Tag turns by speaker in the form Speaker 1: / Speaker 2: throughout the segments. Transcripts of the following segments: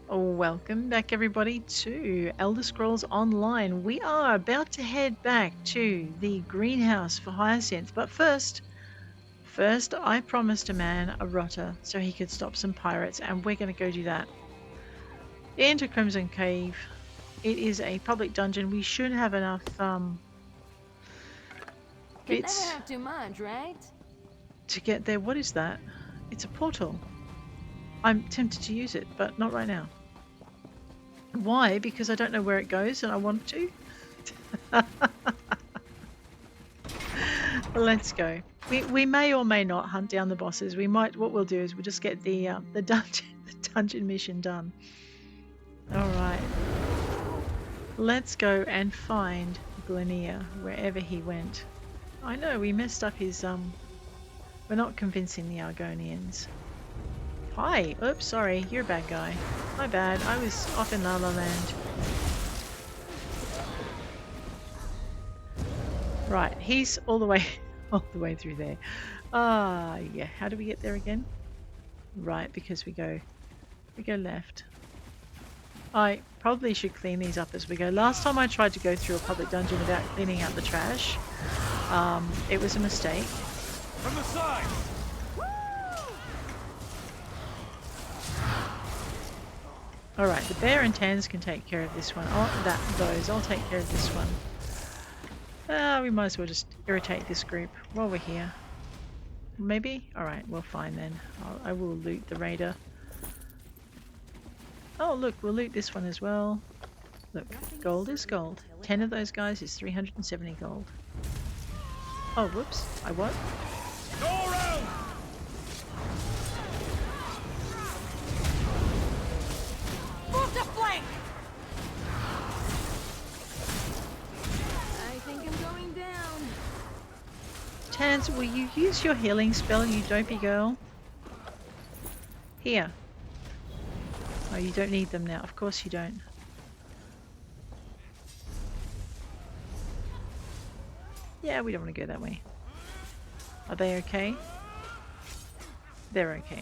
Speaker 1: Welcome back, everybody, to Elder Scrolls Online. We are about to head back to the greenhouse for Hyacinth, but first, I promised a man a rotter so he could stop some pirates, and we're going to go do that. Into Crimson Cave. It is a public dungeon. We should have enough
Speaker 2: Can
Speaker 1: bits
Speaker 2: never have too much, right?
Speaker 1: to get there. What is that? It's a portal. I'm tempted to use it, but not right now. Why? Because I don't know where it goes and I want to. Let's go. We may or may not hunt down the bosses. We might. What we'll do is we'll just get the dungeon mission done. All right. Let's go and find Glenia wherever he went. I know we messed up his We're not convincing the Argonians. Hi. Oops. Sorry. You're a bad guy. My bad. I was off in La La Land. Right. He's all the way through there. Yeah. How do we get there again? Right, because we go left. I probably should clean these up as we go. Last time I tried to go through a public dungeon without cleaning out the trash. It was a mistake.
Speaker 3: From the side.
Speaker 1: All right, the bear and Tans can take care of this one. I'll take care of this one. We might as well just irritate this group while we're here. Maybe? Alright, well fine then. I will loot the raider. Oh look, we'll loot this one as well. Look, gold is gold. 10 of those guys is 370 gold. Oh, whoops. I what?
Speaker 3: Go around!
Speaker 2: Move to flank! I think I'm going down.
Speaker 1: Tans, will you use your healing spell, you dopey girl? Here. Oh, you don't need them now. Of course you don't. Yeah, we don't want to go that way. Are they okay? They're okay.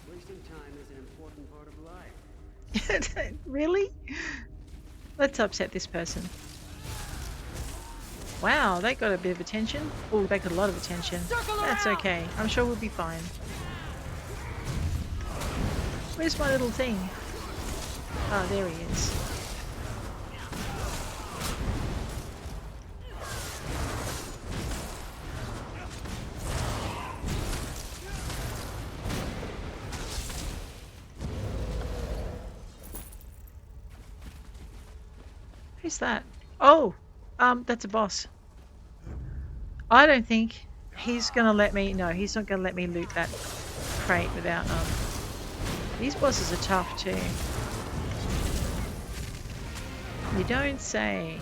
Speaker 4: Wasting time is an important part of life.
Speaker 1: Really? Let's upset this person. Wow, they got a bit of attention. Oh, they got a lot of attention. That's okay. I'm sure we'll be fine. Where's my little thing? Ah, there he is. Who's that? Oh! That's a boss. I don't think he's gonna let me... No, he's not gonna let me loot that crate without... These bosses are tough too. You don't say.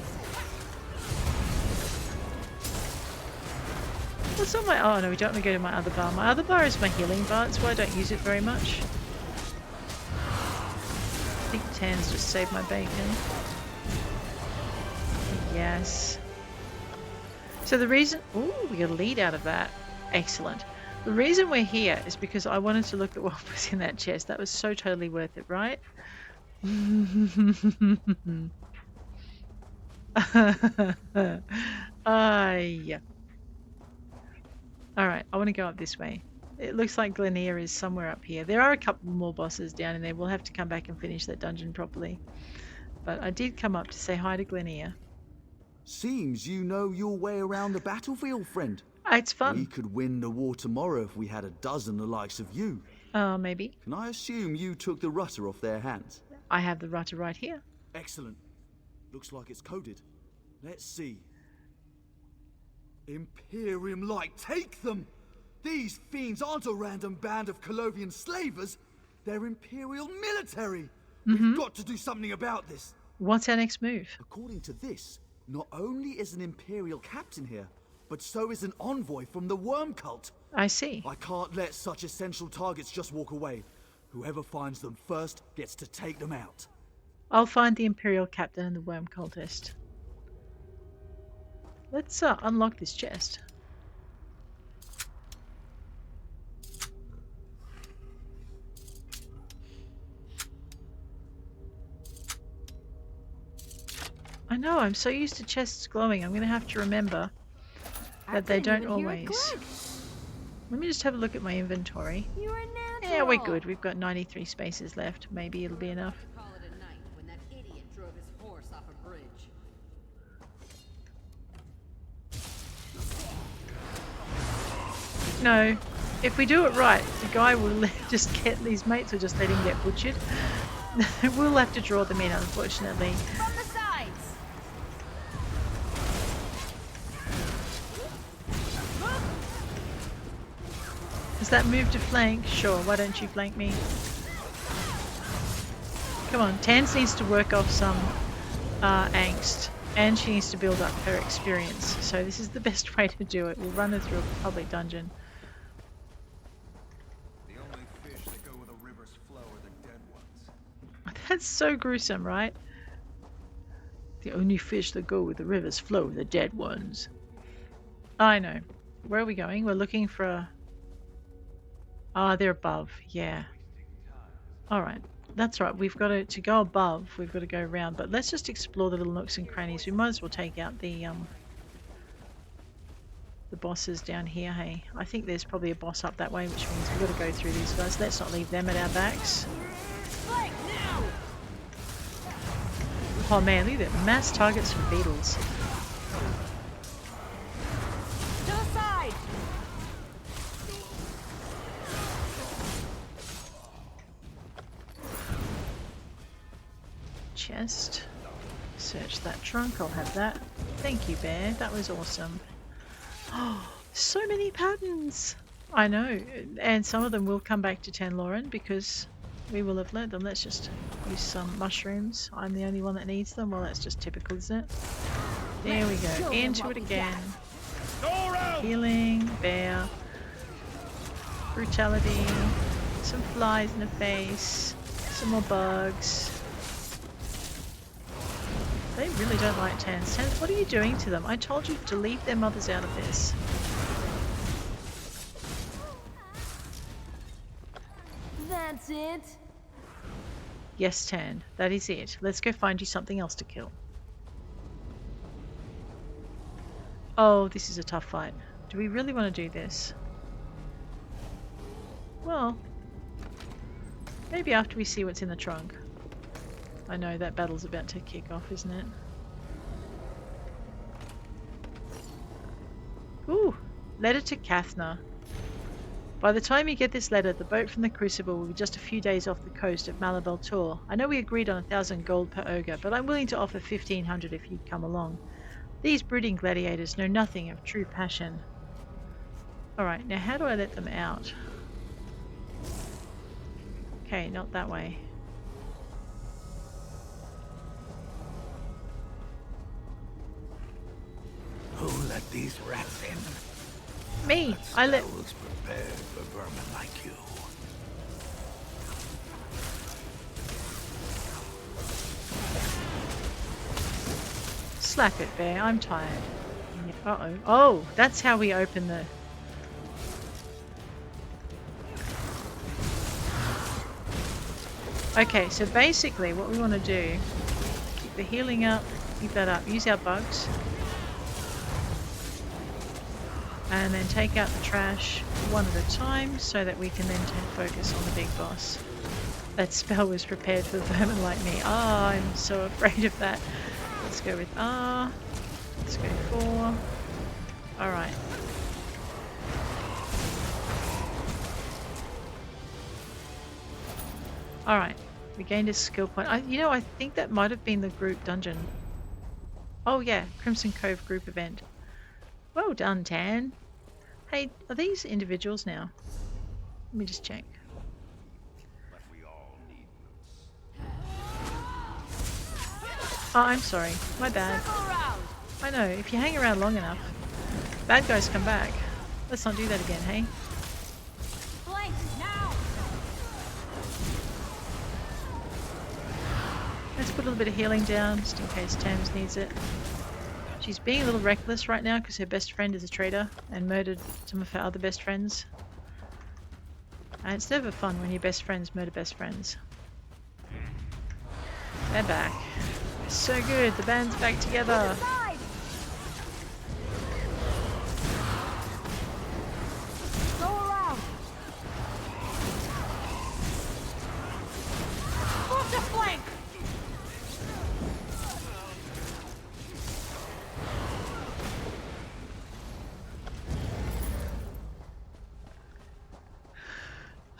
Speaker 1: What's on my... Oh no, we don't want to go to my other bar. My other bar is my healing bar. That's why I don't use it very much. I think Tan's just saved my bacon. Yes. So the reason... Ooh, we got a lead out of that. Excellent. The reason we're here is because I wanted to look at what was in that chest. That was so totally worth it, right? Yeah. Alright, I want to go up this way. It looks like Glenia is somewhere up here. There are a couple more bosses down in there. We'll have to come back and finish that dungeon properly. But I did come up to say hi to Glenia.
Speaker 5: Seems you know your way around the battlefield, friend.
Speaker 1: It's fun.
Speaker 5: We could win the war tomorrow if we had a dozen the likes of you.
Speaker 1: Maybe.
Speaker 5: Can I assume you took the rutter off their hands?
Speaker 1: I have the rutter right here.
Speaker 5: Excellent. Looks like it's coded. Let's see. Imperium Light, take them! These fiends aren't a random band of Colovian slavers. They're Imperial military. We've got to do something about this.
Speaker 1: What's our next move?
Speaker 5: According to this, not only is an Imperial captain here, but so is an envoy from the Worm Cult.
Speaker 1: I see.
Speaker 5: I can't let such essential targets just walk away. Whoever finds them first gets to take them out.
Speaker 1: I'll find the Imperial Captain and the Worm Cultist. Let's unlock this chest. I know, I'm so used to chests glowing. I'm going to have to remember that they don't always. Let me just have a look at my inventory.
Speaker 2: You're a natural.
Speaker 1: Yeah, we're good. We've got 93 spaces left. Maybe it'll be enough.
Speaker 4: Call it a night when that idiot drove his horse off a bridge.
Speaker 1: No, if we do it right, the guy will just get, these mates will just let him get butchered. We'll have to draw them in, unfortunately.
Speaker 2: From the sides.
Speaker 1: Is that move to flank? Sure, why don't you flank me? Come on, Tans needs to work off some angst, and she needs to build up her experience. So this is the best way to do it. We'll run her through a public dungeon.
Speaker 3: The only fish that go where the rivers flow are the dead ones.
Speaker 1: That's so gruesome, right? The only fish that go where the rivers flow are the dead ones. I know. Where are we going? We're looking for a... Ah, they're above. Yeah. Alright. That's right. We've got to go above. We've got to go around. But let's just explore the little nooks and crannies. We might as well take out the bosses down here, hey. I think there's probably a boss up that way, which means we've got to go through these guys. Let's not leave them at our backs.
Speaker 2: Flank now.
Speaker 1: Oh man, look at that. Mass targets for beetles.
Speaker 2: To the side.
Speaker 1: Chest. Search that trunk. I'll have that. Thank you, Bear. That was awesome. Oh, so many patterns. I know. And some of them will come back to Tanlorin because we will have learned them. Let's just use some mushrooms. I'm the only one that needs them. Well, that's just typical, isn't it? There we go. Into it again.
Speaker 3: Go around!
Speaker 1: Healing. Bear. Brutality. Some flies in the face. Some more bugs. They really don't like Tans. Tans, what are you doing to them? I told you to leave their mothers out of this.
Speaker 2: That's it.
Speaker 1: Yes, Tan, that is it. Let's go find you something else to kill. Oh, this is a tough fight. Do we really want to do this? Well, maybe after we see what's in the trunk. I know that battle's about to kick off, isn't it? Ooh, letter to Kathner. By the time you get this letter, the boat from the Crucible will be just a few days off the coast of Malabal Tor. I know we agreed on 1,000 gold per ogre, but I'm willing to offer 1,500 if you'd come along. These brooding gladiators know nothing of true passion. Alright, now how do I let them out? Okay, not that way.
Speaker 6: Who let these rats in?
Speaker 1: Me! I let...
Speaker 6: was prepared for vermin like you.
Speaker 1: Slap it, Bear. I'm tired. Uh-oh. Oh, that's how we open the... Okay, so basically what we want to do, keep the healing up, keep that up, use our bugs, and then take out the trash one at a time so that we can then focus on the big boss. That spell was prepared for vermin like me. Ah, I'm so afraid of that. Let's go with R. Let's go 4. Alright. Alright. We gained a skill point. I think that might have been the group dungeon. Oh yeah, Crimson Cove group event. Well done, Tan. Hey, are these individuals now? Let me just check.
Speaker 3: But we all need
Speaker 1: Oh, I'm sorry. My bad.
Speaker 2: Circle around.
Speaker 1: I know, if you hang around long enough, bad guys come back. Let's not do that again, hey?
Speaker 2: Flank now.
Speaker 1: Let's put a little bit of healing down just in case Tams needs it. She's being a little reckless right now because her best friend is a traitor and murdered some of her other best friends. And it's never fun when your best friends murder best friends. They're back. So good, the band's back together.
Speaker 2: Side! Go around! Move to flank!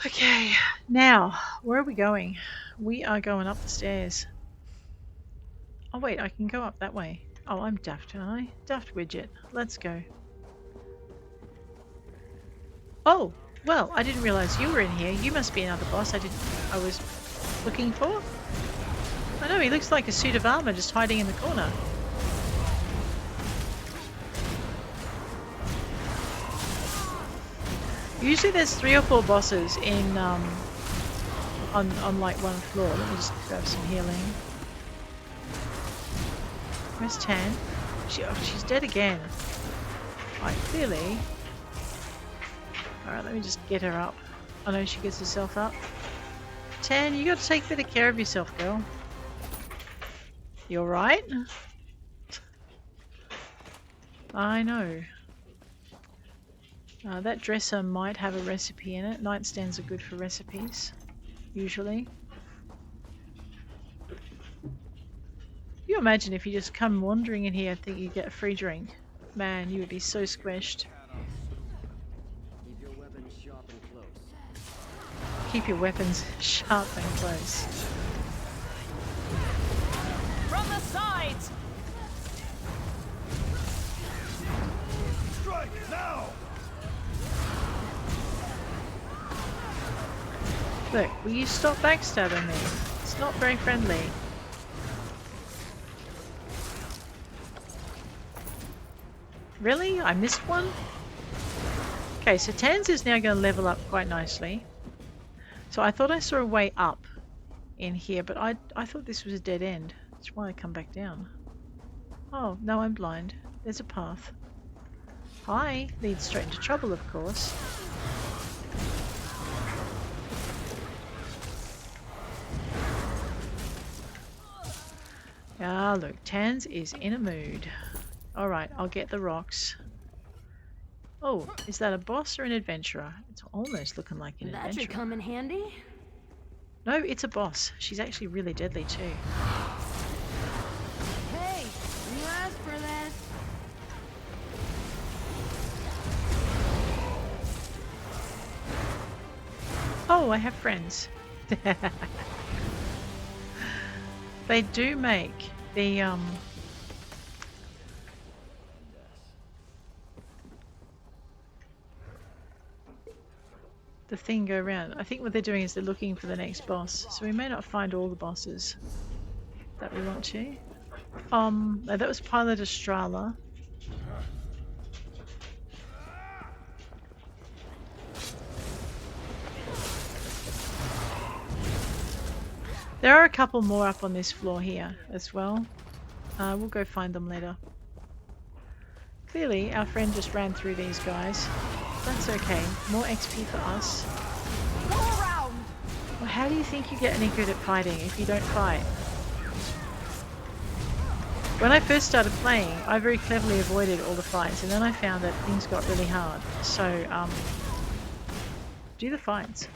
Speaker 1: Okay, now, where are we going? We are going up the stairs. Oh wait, I can go up that way. Oh, I'm daft, aren't I? Daft widget. Let's go. Oh, well, I didn't realise you were in here. You must be another boss I was looking for. I know, he looks like a suit of armour just hiding in the corner. Usually there's 3 or 4 bosses in on like one floor. Let me just grab some healing. Where's Tan? She's dead again. Right, clearly. Alright, let me just get her up. I know she gets herself up. Tan, you gotta take better care of yourself, girl. You alright? I know. That dresser might have a recipe in it. Nightstands are good for recipes, usually. You imagine if you just come wandering in here and think you get a free drink. Man, you would be so squished.
Speaker 4: Keep your weapons sharp and close.
Speaker 1: Keep your weapons sharp and close.
Speaker 2: From the sides!
Speaker 3: Strike now!
Speaker 1: Look, will you stop backstabbing me? It's not very friendly. Really? I missed one? Okay, so Tans is now going to level up quite nicely. So I thought I saw a way up in here, but I thought this was a dead end. That's why I come back down. Oh, no, I'm blind. There's a path. Hi, leads straight into trouble, of course. Ah, look, Tans is in a mood. Alright, I'll get the rocks. Oh, is that a boss or an adventurer? It's almost looking like an
Speaker 2: That
Speaker 1: adventurer.
Speaker 2: should come in handy.
Speaker 1: No, it's a boss. She's actually really deadly too.
Speaker 2: Hey, you asked for this.
Speaker 1: Oh, I have friends. They do make the thing go around. I think what they're doing is they're looking for the next boss. So we may not find all the bosses that we want to. No, that was Pilot Ostrala. There are a couple more up on this floor here as well. We'll go find them later. Clearly, our friend just ran through these guys. That's okay. More XP for us.
Speaker 2: Go around!
Speaker 1: Well, how do you think you get any good at fighting if you don't fight? When I first started playing, I very cleverly avoided all the fights, and then I found that things got really hard. So, do the fights.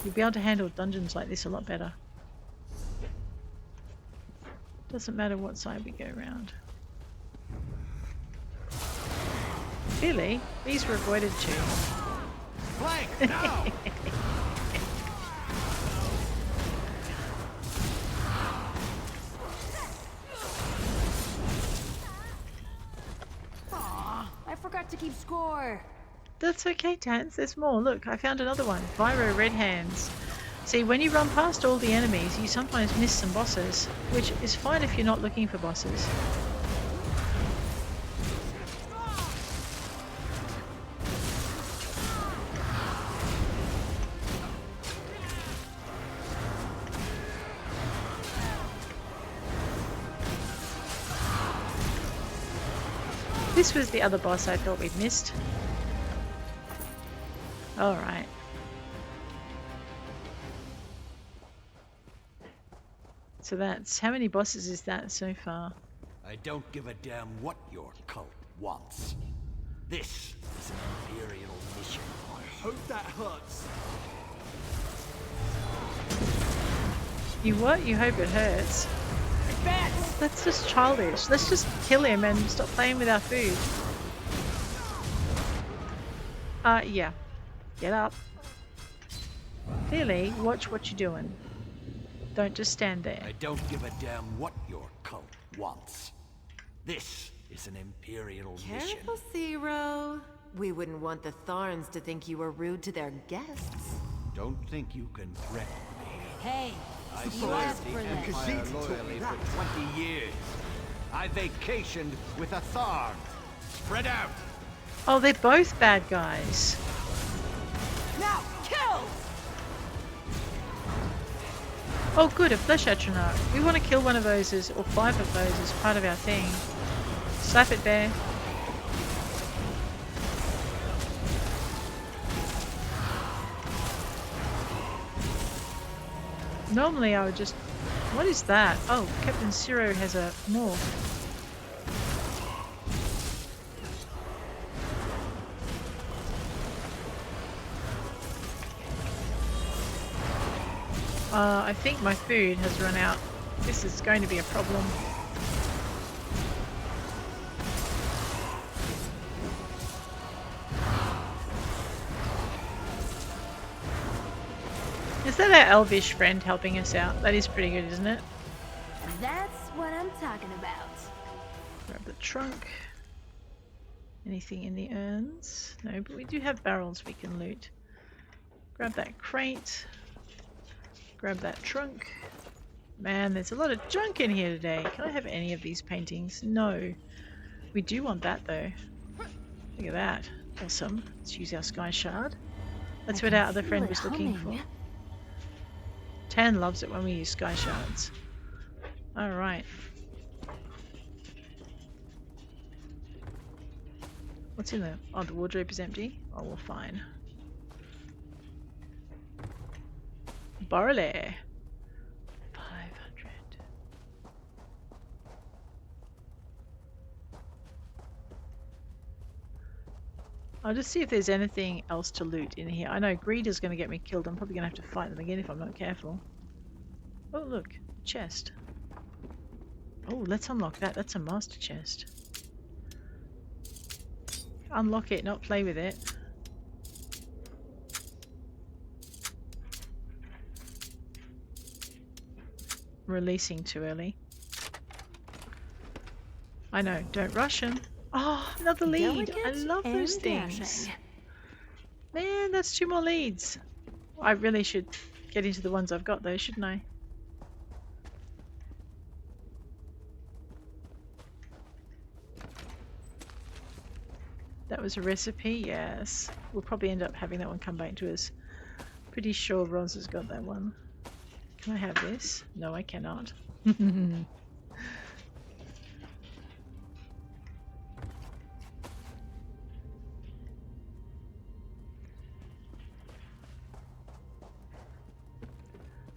Speaker 1: You'll be able to handle dungeons like this a lot better. Doesn't matter what side we go around. Clearly, these were avoided too.
Speaker 3: Flank now!
Speaker 2: Aw, I forgot to keep score.
Speaker 1: That's okay, Tans. There's more. Look, I found another one. Viro Redhands. See, when you run past all the enemies, you sometimes miss some bosses, which is fine if you're not looking for bosses. This was the other boss I thought we'd missed. Alright. So that's... how many bosses is that so far?
Speaker 6: I don't give a damn what your cult wants. This is an Imperial mission.
Speaker 5: I hope that hurts.
Speaker 1: You what? You hope it hurts? That's just childish. Let's just kill him and stop playing with our food. Yeah. Get up. Clearly, watch what you're doing. Don't just stand there.
Speaker 6: I don't give a damn what your cult wants. This is an Imperial mission.
Speaker 7: Careful, Siro. We wouldn't want the Tharns to think you were rude to their guests.
Speaker 6: Don't think you can threaten me.
Speaker 2: Hey,
Speaker 6: I
Speaker 2: you
Speaker 6: served
Speaker 2: asked
Speaker 6: the
Speaker 2: for this.
Speaker 6: Empire loyally for 20 years. I vacationed with a Tharn. Spread out.
Speaker 1: Oh, they're both bad guys.
Speaker 2: Now, kill!
Speaker 1: Oh good, a flesh atronach. We want to kill one of those or 5 of those as part of our thing. Slap it there. Normally I would just... what is that? Oh, Captain Siro has a morph. I think my food has run out. This is going to be a problem. Is that our elvish friend helping us out? That is pretty good, isn't it?
Speaker 2: That's what I'm talking about.
Speaker 1: Grab the trunk. Anything in the urns? No, but we do have barrels we can loot. Grab that crate. Grab that trunk. Man, there's a lot of junk in here today. Can I have any of these paintings? No. We do want that though. Look at that. Awesome. Let's use our Skyshard. That's what our other friend was looking for. Tan loves it when we use Skyshards. Alright. What's in there? Oh, the wardrobe is empty? Oh, well, fine. Barley. 500. I'll just see if there's anything else to loot in here. I know greed is going to get me killed. I'm probably going to have to fight them again if I'm not careful. Oh look, chest. Oh, let's unlock that. That's a master chest. Unlock it, not play with it. Releasing too early. I know, don't rush him. Oh, another lead. I love those things. Man, that's 2 more leads. I really should get into the ones I've got though, shouldn't I? That was a recipe, yes. We'll probably end up having that one come back to us. Pretty sure Roz has got that one. Can I have this? No, I cannot. And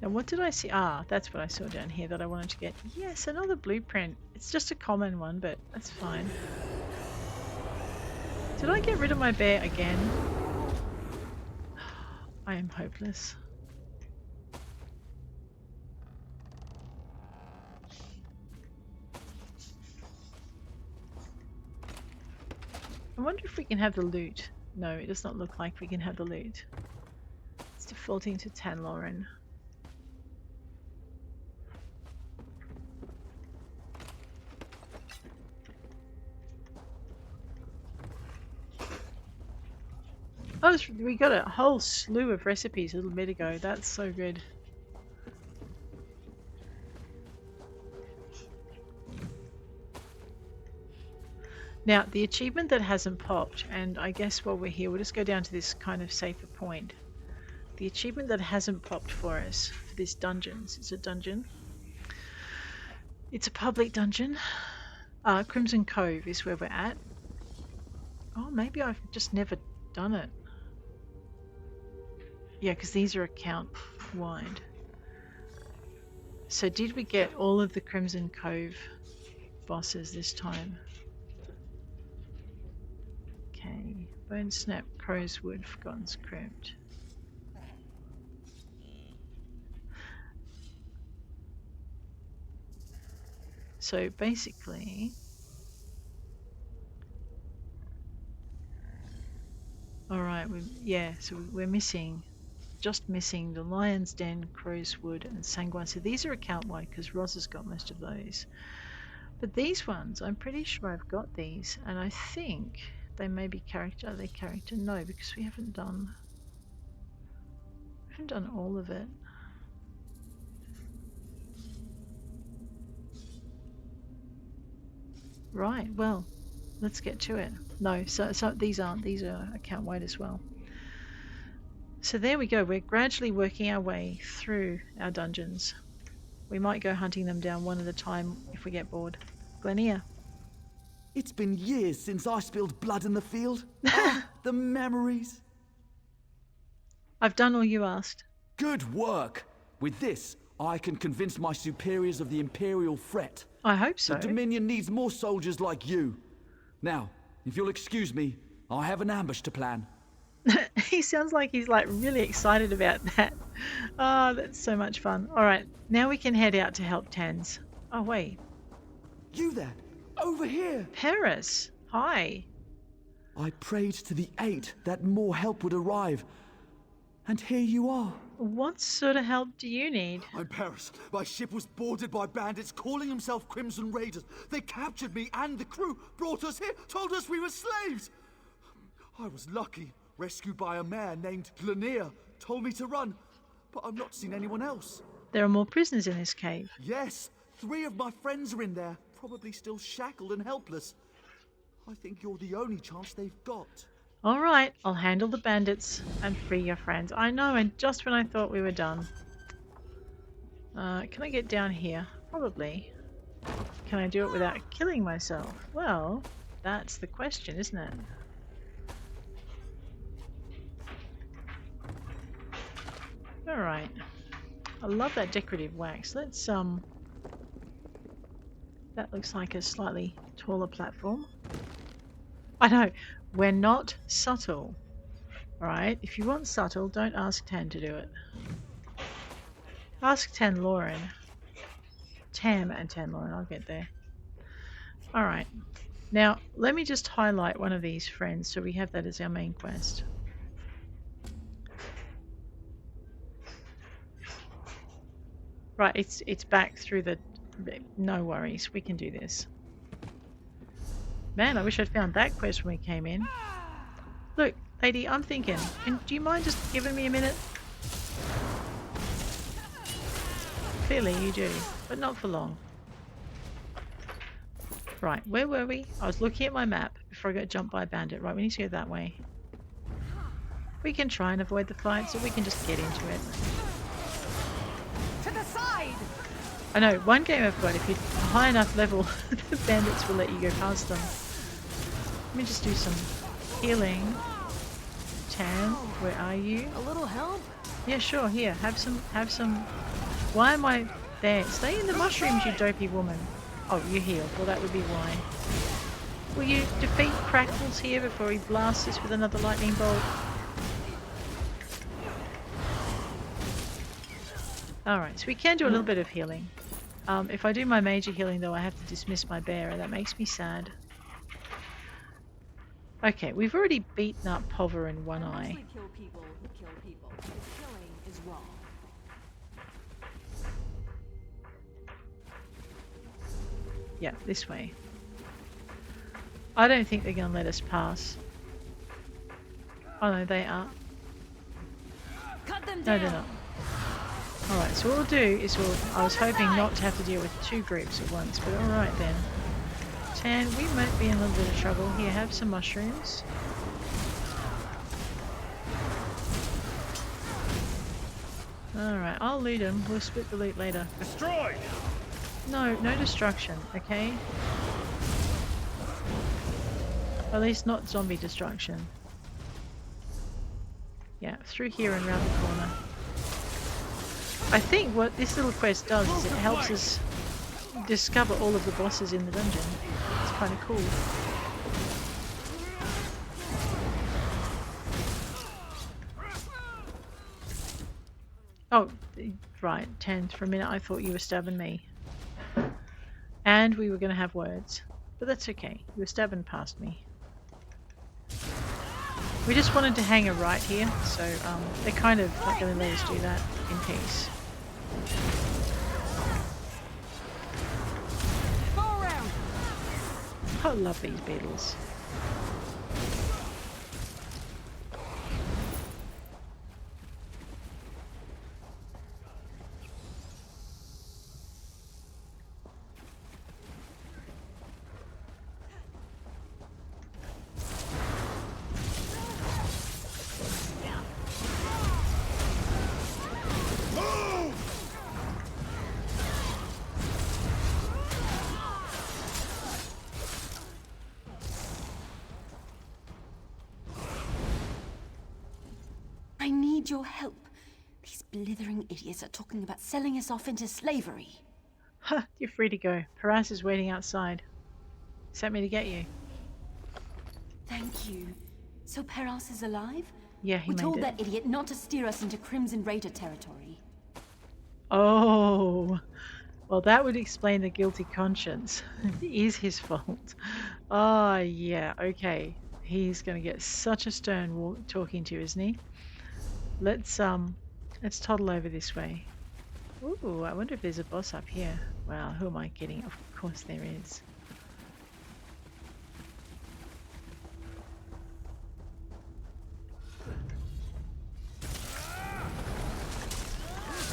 Speaker 1: what did I see? Ah, that's what I saw down here that I wanted to get. Yes, another blueprint. It's just a common one, but that's fine. Did I get rid of my bear again? I am hopeless. I wonder if we can have the loot. No, it does not look like we can have the loot. It's defaulting to Tanlorin. Oh, we got a whole slew of recipes a little bit ago. That's so good. Now, the achievement that hasn't popped, and I guess while we're here, we'll just go down to this kind of safer point. The achievement that hasn't popped for us for this dungeon. It's a dungeon. It's a public dungeon. Crimson Cove is where we're at. Oh, maybe I've just never done it. Yeah, because these are account wide. So did we get all of the Crimson Cove bosses this time? Okay. Bone Snap, Crow's Wood, Forgotten's Crypt. So basically, alright, so we're just missing the Lion's Den, Crow's Wood, and Sanguine. So these are account wide because Roz has got most of those. But these ones, I'm pretty sure I've got these, and I think they may be character. Are they character? No, because we haven't done all of it. Right, well, let's get to it. No, so these aren't. These are account wide as well. So there we go. We're gradually working our way through our dungeons. We might go hunting them down one at a time if we get bored. Glenia.
Speaker 5: It's been years since I spilled blood in the field. Ah, the memories.
Speaker 1: I've done all you asked.
Speaker 5: Good work. With this, I can convince my superiors of the Imperial threat.
Speaker 1: I hope so.
Speaker 5: The Dominion needs more soldiers like you. Now, if you'll excuse me, I have an ambush to plan.
Speaker 1: He sounds like he's like really excited about that. Oh, that's so much fun. All right, now we can head out to help Tans. Oh, wait.
Speaker 5: You there, over here.
Speaker 1: Paris, hi.
Speaker 5: I prayed to the Eight that more help would arrive. And here you are.
Speaker 1: What sort of help do you need?
Speaker 5: I'm Paris. My ship was boarded by bandits calling themselves Crimson Raiders. They captured me and the crew, brought us here, told us we were slaves. I was lucky. Rescued by a man named Glenia. Told me to run, but I've not seen anyone else.
Speaker 1: There are more prisoners in this cave.
Speaker 5: Yes, 3 of my friends are in there, probably still shackled and helpless. I think you're the only chance they've got.
Speaker 1: All right, I'll handle the bandits and free your friends. I know, and just when I thought we were done. Can I get down here? Probably. Can I do it without killing myself? Well, that's the question, isn't it? All right. I love that decorative wax. Let's that looks like a slightly taller platform. I know. We're not subtle. Alright, if you want subtle, don't ask Tan to do it. Ask Tanlorin. Tam and Tanlorin, I'll get there. Alright. Now, let me just highlight one of these friends so we have that as our main quest. Right, it's back through the... No worries, we can do this. Man, I wish I'd found that quest when we came in. Look, lady, I'm thinking, do you mind just giving me a minute? Clearly you do, but not for long. Right, where were we? I was looking at my map before I got jumped by a bandit. Right, we need to go that way. We can try and avoid the fights, or we can just get into it.
Speaker 2: To the side!
Speaker 1: I know, one game I've got, if you're high enough level, the bandits will let you go past them. Let me just do some healing. Tan, where are you?
Speaker 2: A little help?
Speaker 1: Yeah, sure, here, have some... Why am I there? Stay in the mushrooms, you dopey woman. Oh, you healed. Well, that would be why. Will you defeat Crackles here before he blasts us with another lightning bolt? Alright, so we can do a little bit of healing. If I do my major healing, though, I have to dismiss my bearer. That makes me sad. Okay, we've already beaten up Povaren One Eye.
Speaker 2: Kill people who kill people. Killing is wrong.
Speaker 1: Yeah, this way. I don't think they're going to let us pass. Oh no, they are.
Speaker 2: Cut them
Speaker 1: No,
Speaker 2: down.
Speaker 1: they're not. Alright, so what we'll do is I was hoping not to have to deal with 2 groups at once, but alright then. Tan, we might be in a little bit of trouble. Here, have some mushrooms. Alright, I'll loot them. We'll split the loot later.
Speaker 3: Destroyed!
Speaker 1: No destruction, okay? At least not zombie destruction. Yeah, through here and round the corner. I think what this little quest does is it helps us discover all of the bosses in the dungeon. It's kind of cool. Oh, right, Tans, for a minute I thought you were stabbing me. And we were going to have words. But that's okay, you were stabbing past me. We just wanted to hang a right here, so they're kind of not going to let us do that in peace.
Speaker 2: Go around.
Speaker 1: I love these beetles.
Speaker 2: I need your help. These blithering idiots are talking about selling us off into slavery.
Speaker 1: Ha! You're free to go. Paras is waiting outside. Sent me to get you.
Speaker 2: Thank you. So Peras is alive?
Speaker 1: Yeah, he
Speaker 2: We
Speaker 1: made
Speaker 2: told
Speaker 1: it.
Speaker 2: that idiot not to steer us into Crimson Raider territory.
Speaker 1: Oh, well, that would explain the guilty conscience. It is his fault. Oh, yeah, okay. He's going to get such a stern talking to, isn't he? Let's toddle over this way. Ooh, I wonder if there's a boss up here. Wow, who am I kidding? Of course there is.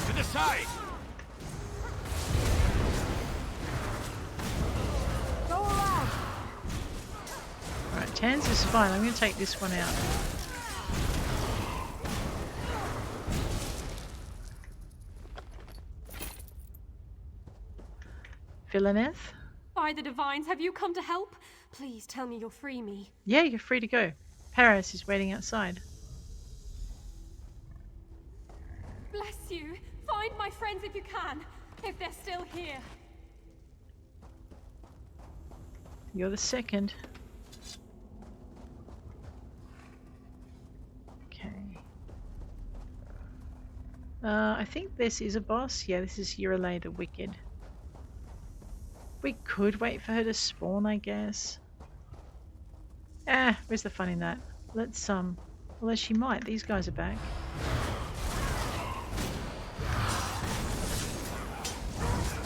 Speaker 6: To the side!
Speaker 2: Go around!
Speaker 1: Alright, Tans is fine. I'm going to take this one out. Villaineth?
Speaker 8: By the divines, have you come to help? Please tell me you'll free me.
Speaker 1: Yeah, you're free to go. Paris is waiting outside.
Speaker 8: Bless you. Find my friends if you can, if they're still here.
Speaker 1: You're the second. Okay. I think this is a boss. Yeah, this is Uralay the Wicked. We could wait for her to spawn, I guess. Where's the fun in that? Let's, although she might. These guys are back.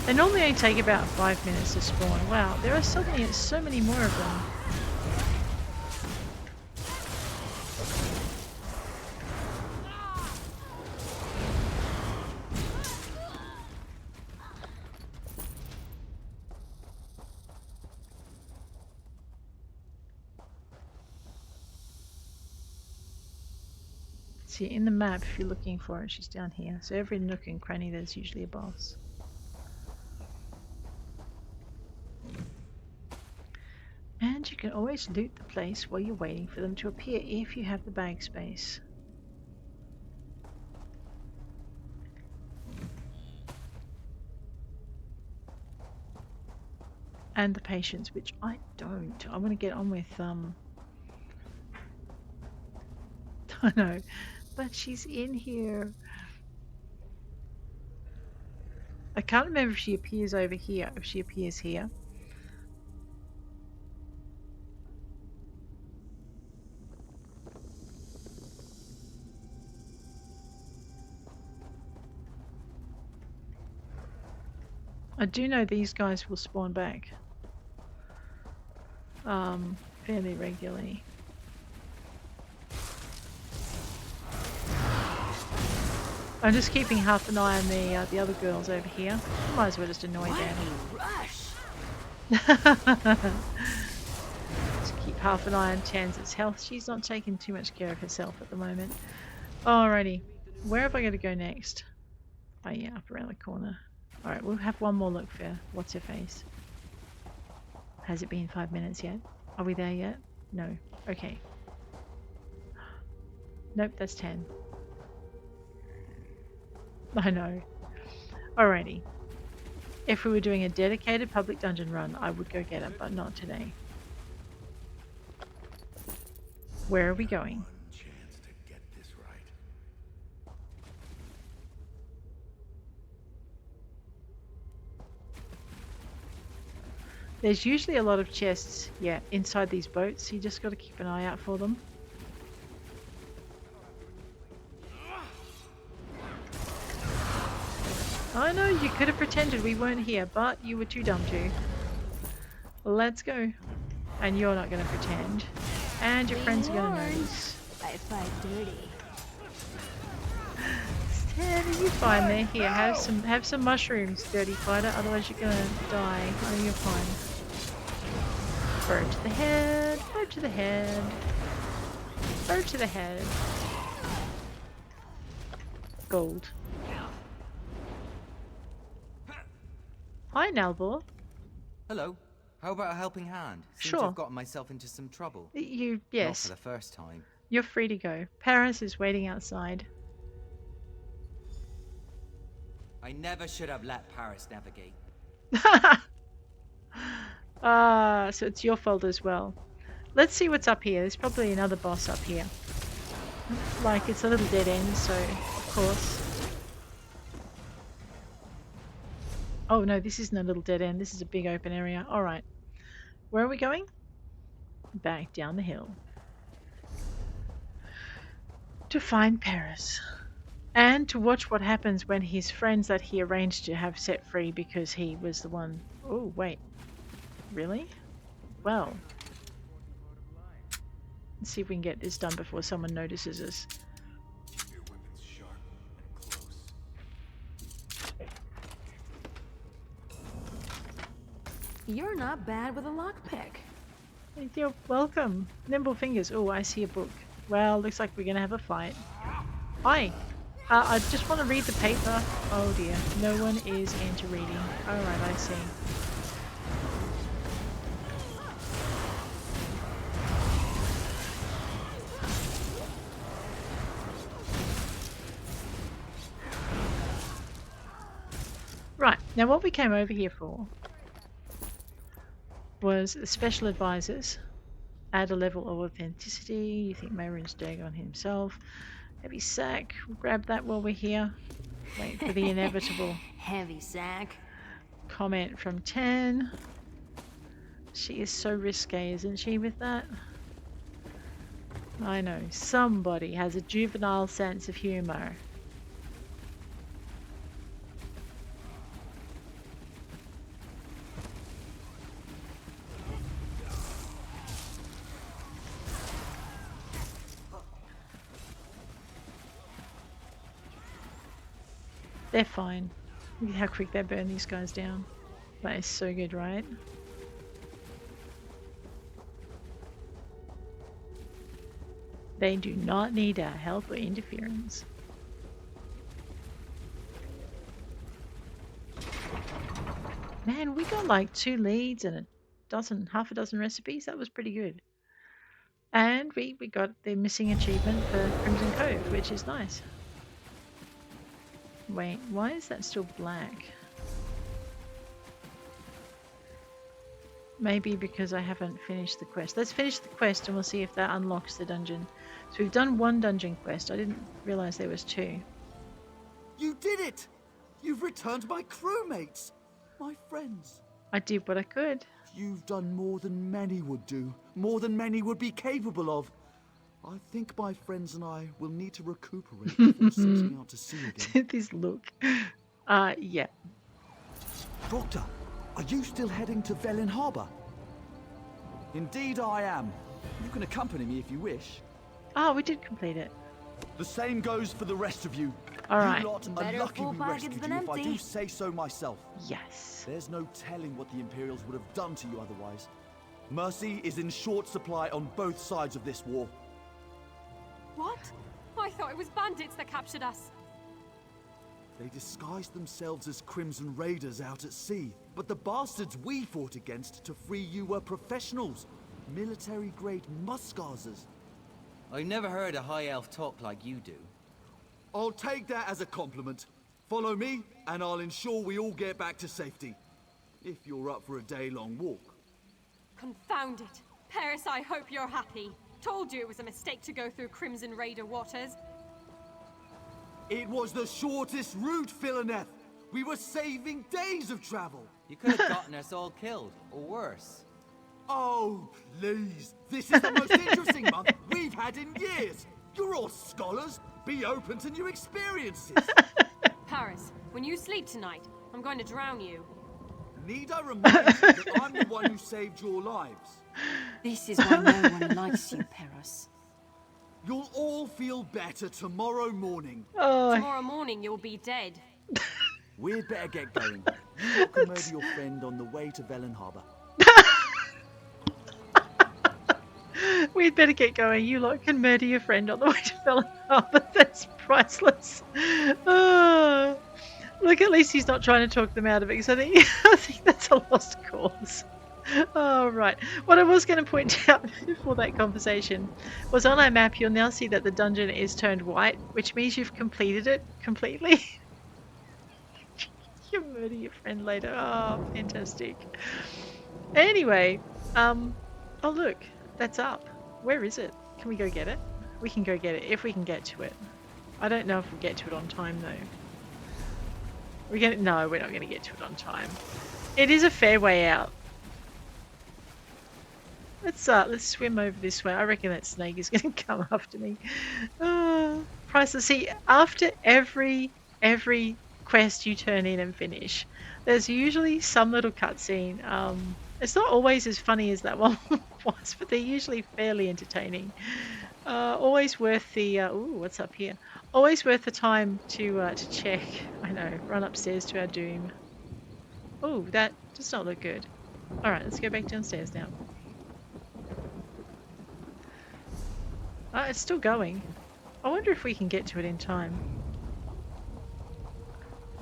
Speaker 1: They normally only take about 5 minutes to spawn. Wow, there are suddenly so many more of them. See, in the map, if you're looking for it, she's down here. So every nook and cranny, there's usually a boss. And you can always loot the place while you're waiting for them to appear if you have the bag space. And the patience, which I don't. I'm going to get on with, I know, but she's in here. I can't remember if she appears over here, if she appears here. I do know these guys will spawn back fairly regularly. I'm just keeping half an eye on the other girls over here. Might as well just annoy them. Just keep half an eye on Tanz's health. She's not taking too much care of herself at the moment. Alrighty, where have I got to go next? Oh yeah, up around the corner. Alright, we'll have one more look for what's her face. Has it been 5 minutes yet? Are we there yet? No. Okay. Nope, that's 10. I know. Alrighty. If we were doing a dedicated public dungeon run, I would go get it, but not today. Where are we going?
Speaker 6: One chance to get this right.
Speaker 1: There's usually a lot of chests, yeah, inside these boats. You just got to keep an eye out for them. I know, you could have pretended we weren't here, but you were too dumb to. Let's go. And you're not going to pretend. And your friends are going to notice.
Speaker 2: By 5:30.
Speaker 1: Stan, are you fine there? Here, have some mushrooms, dirty fighter, otherwise you're going to die. Oh, you're fine. Bird to the head, bird to the head, bird to the head. Gold. Hi, Malabal.
Speaker 9: Hello. How about a helping hand? Seems
Speaker 1: Sure.
Speaker 9: to have gotten myself into some trouble.
Speaker 1: Yes.
Speaker 9: Not for the first time.
Speaker 1: You're free to go. Paris is waiting outside.
Speaker 9: I never should have let Paris navigate.
Speaker 1: So it's your fault as well. Let's see what's up here. There's probably another boss up here. Like, it's a little dead end, so of course. Oh no, this isn't a little dead end. This is a big open area. Alright. Where are we going? Back down the hill. To find Paris. And to watch what happens when his friends that he arranged to have set free because he was the one... Oh, wait. Really? Well. Let's see if we can get this done before someone notices us.
Speaker 3: Your weapon's sharp and close.
Speaker 2: You're not bad with a lockpick.
Speaker 1: You're welcome. Nimble fingers. Oh, I see a book. Well, looks like we're going to have a fight. Hi. I just want to read the paper. Oh dear. No one is into reading. Alright, I see. Right, now what we came over here for was the special advisors. Add a level of authenticity. You think Mayron's Dagon himself. Heavy sack. We'll grab that while we're here. Wait for the inevitable
Speaker 2: Heavy sack.
Speaker 1: comment from 10. She is so risque, isn't she, with that? I know. Somebody has a juvenile sense of humor. They're fine. Look at how quick they burn these guys down. That is so good, right? They do not need our help or interference. Man, we got like 2 leads and half a dozen recipes. That was pretty good. And we got the missing achievement for Crimson Cove, which is nice. Wait, why is that still black? Maybe because I haven't finished the quest. Let's finish the quest and we'll see if that unlocks the dungeon. So we've done 1 dungeon quest. I didn't realize there was 2.
Speaker 5: You did it! You've returned my crewmates! My friends.
Speaker 1: I did what I could.
Speaker 5: You've done more than many would do. More than many would be capable of. I think my friends and I will need to recuperate before setting out to sea again.
Speaker 1: This look. Yeah.
Speaker 5: Doctor, are you still heading to Velin Harbour? Indeed I am. You can accompany me if you wish.
Speaker 1: Oh, we did complete it.
Speaker 5: The same goes for the rest of you.
Speaker 1: All right.
Speaker 5: You lot are
Speaker 2: Better
Speaker 5: lucky
Speaker 2: full
Speaker 5: we
Speaker 2: pockets
Speaker 5: rescued
Speaker 2: than
Speaker 5: you, if I
Speaker 2: empty.
Speaker 5: do say so myself.
Speaker 1: Yes.
Speaker 5: There's no telling what the Imperials would have done to you otherwise. Mercy is in short supply on both sides of this war.
Speaker 8: What? I thought it was bandits that captured us.
Speaker 5: They disguised themselves as Crimson Raiders out at sea, but the bastards we fought against to free you were professionals. Military-grade muskazers.
Speaker 9: I've never heard a high elf talk like you do.
Speaker 5: I'll take that as a compliment. Follow me, and I'll ensure we all get back to safety. If you're up for a day-long walk.
Speaker 8: Confound it. Paris, I hope you're happy. Told you it was a mistake to go through Crimson Raider waters.
Speaker 5: It was the shortest route, Philineth. We were saving days of travel.
Speaker 9: You could have gotten us all killed, or worse.
Speaker 5: Oh, please. This is the most interesting month we've had in years. You're all scholars. Be open to new experiences.
Speaker 8: Paris, when you sleep tonight, I'm going to drown you.
Speaker 5: Need I remind you that I'm the one who saved your lives?
Speaker 2: This is why no one likes you, Paris.
Speaker 5: You'll all feel better tomorrow morning.
Speaker 1: Oh,
Speaker 8: Tomorrow morning you'll be dead.
Speaker 5: We'd better get going. You can murder your friend on the way to Velen Harbour.
Speaker 1: we'd better get going. You lot can murder your friend on the way to Velen Harbour. That's priceless. Oh. Look, at least he's not trying to talk them out of it, because I think that's a lost cause. Oh, right. What I was going to point out before that conversation was on our map, you'll now see that the dungeon is turned white, which means you've completed it completely. You murder your friend later. Oh, fantastic. Anyway, oh look, that's up. Where is it? Can we go get it? We can go get it if we can get to it. I don't know if we'll get to it on time though. No, we're not going to get to it on time. It is a fair way out. Let's swim over this way. I reckon that snake is going to come after me. Priceless. See, after every quest you turn in and finish, there's usually some little cutscene. It's not always as funny as that one was, but they're usually fairly entertaining. Always worth the ooh, what's up here? Always worth the time to check. I know. Run upstairs to our doom. Oh, that does not look good. All right, let's go back downstairs now. It's still going. I wonder if we can get to it in time.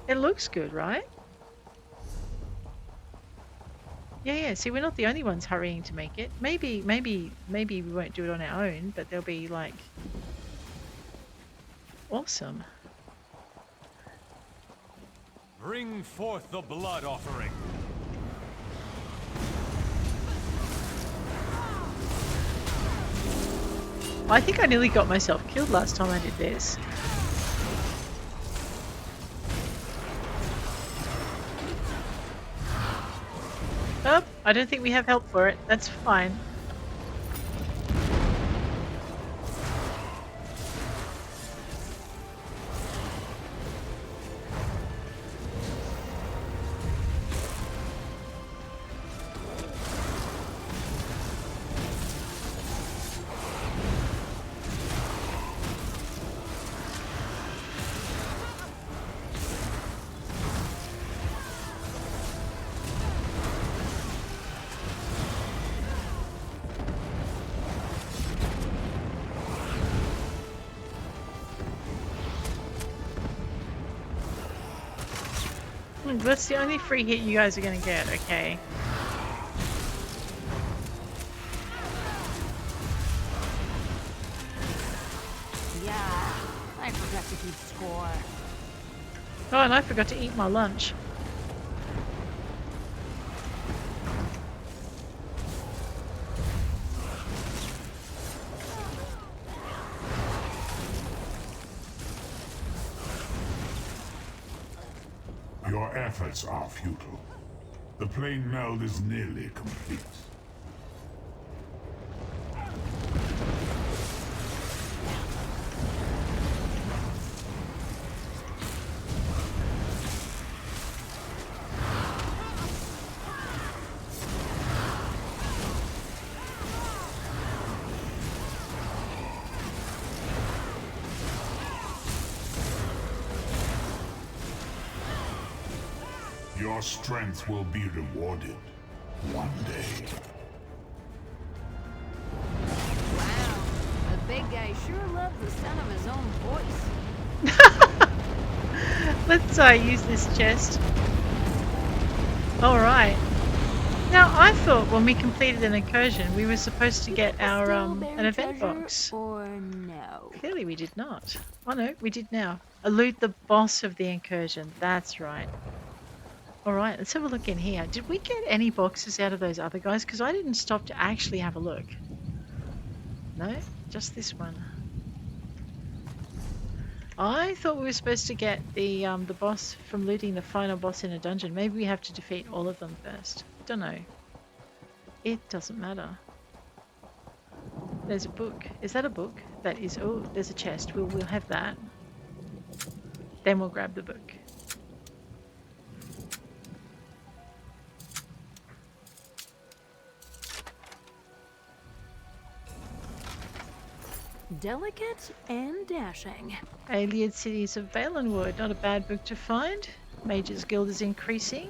Speaker 1: It looks good, right? Yeah. See, we're not the only ones hurrying to make it. Maybe we won't do it on our own, but there'll be like awesome.
Speaker 10: Bring forth the blood offering.
Speaker 1: I think I nearly got myself killed last time I did this. Oh, I don't think we have help for it. That's fine. That's the only free hit you guys are going to get, okay.
Speaker 2: Yeah, I forgot to keep score.
Speaker 1: Oh, and I forgot to eat my lunch.
Speaker 11: Your efforts are futile. The plane meld is nearly complete. Your strength will be rewarded one day.
Speaker 2: Wow, the big guy sure loves the sound of his own voice.
Speaker 1: Let's use this chest. Alright. Now, I thought when we completed an incursion, we were supposed to get our an event box.
Speaker 2: Or no?
Speaker 1: Clearly, we did not. Oh no, we did now. Elude the boss of the incursion. That's right. All right, let's have a look in here. Did we get any boxes out of those other guys? Because I didn't stop to actually have a look. No, just this one. I thought we were supposed to get the boss from looting the final boss in a dungeon. Maybe we have to defeat all of them first. Don't know. It doesn't matter. There's a book. Is that a book? That is. Oh, there's a chest. We'll have that. Then we'll grab the book.
Speaker 2: Delicate and dashing.
Speaker 1: Alien Cities of Valenwood. Not a bad book to find. Mage's Guild is increasing.